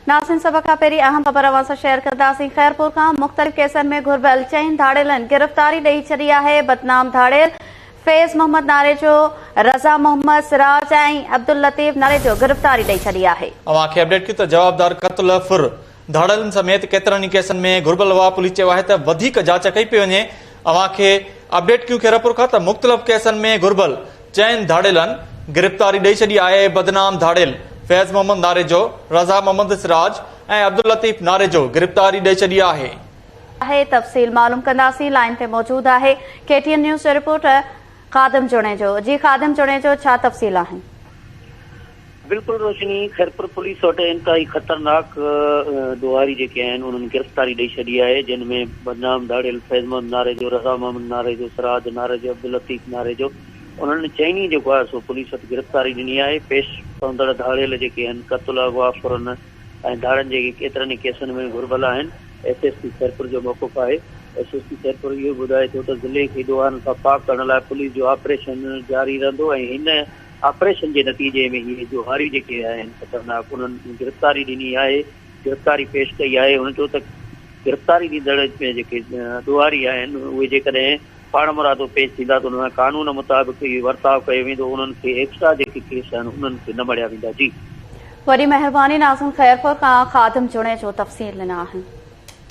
नासिन सभ खां पहिरीं अहम ख़बर अवां सां शेयर कंदासीं। ख़ैरपुर खां मुख़्तलिफ़ केसनि में घुर्बल 4 धाड़ेलनि गिरफ़्तारी ॾेई छॾी आहे। बदनाम धाड़ेल फैज़ मोहम्मद नाले जो, रज़ा मोहम्मद, सिराज ऐं अब्दुल लतीफ़ नाले जो गिरफ़्तारी ॾेई छॾी आहे। अवां खे अपडेट कयो त जवाबदार क़त्ल फुर धाड़ेलनि समेत केतिरनि केसनि में घुर्बल हुआ। पुलिस चयो आहे त वधीक जांच कई पई वञे। अवां खे अपडेट कयूं ख़ैरपुर खां त मुख़्तलिफ़ केसनि में घुर्बल 4 धाड़ेलनि गिरफ़्तारी ॾेई छॾी आहे। बदनाम धाड़ेल फैज़ मोहम्मद नारे जो, रज़ा मोहम्मद, सिराज ऐं अब्दुल लतीफ़ नारे जो गिरफ़्तारी ॾेई छॾी आहे। तफ़सील मालूम कंदासीं। लाइन ते मौजूद आहे KTN न्यूज़ रिपोर्टर ख़ादिम जुणेजो। जी ख़ादिम जुणेजो, छा तफ़सील आहिनि? बिल्कुल रोशनी, ख़ैरपुर पुलिस वटि इंतहाई ख़तरनाक दुआरी जेके आहिनि उन्हनि गिरफ़्तारी ॾेई छॾी आहे, जिन में बदनाम धाड़ेल फैज़ मोहम्मद नारे जो, रज़ा मोहम्मद नारे जो, सिराज नारे जो, अब्दुल लतीफ़ नारे जो उन्हनि चइनी जेको आहे सो पुलिस वटि गिरफ़्तारी ॾिनी आहे। पेश पवंदड़ धाड़ेल जेके आहिनि क़त्ल, अगवा, फुरन ऐं धाड़नि जेके केतिरनि ई केसनि में घुर्बल आहिनि। SSP ख़ैरपुर जो मौक़िफ़ आहे। SSP ख़ैरपुर इहो ॿुधाए थो त ज़िले खे ॾोहनि खां पाक करण लाइ पुलिस जो ऑपरेशन जारी रहंदो ऐं हिन ऑपरेशन के नतीजे में ये जोहारी जेके आहिनि ख़तरनाक उन्हनि गिरफ़्तारी ॾिनी आहे, गिरफ़्तारी पेश कई आहे। हुन चयो त गिरफ़्तारी ॾींदड़ में जेके ॾोहारी आहिनि उहे जेकॾहिं पाण मुरादो पेश थींदा त उन कानून मुताबिक़ वर्ताव कयो वेंदो, उन्हनि खे एक्स्ट्रा जेके केस आहिनि उन्हनि खे न मड़िया वेंदा। जी वरी महिरबानी। नाज़िम ख़ैरपुर खां ख़ादिम जुणे जो तफ़सील ॾिना आहिनि।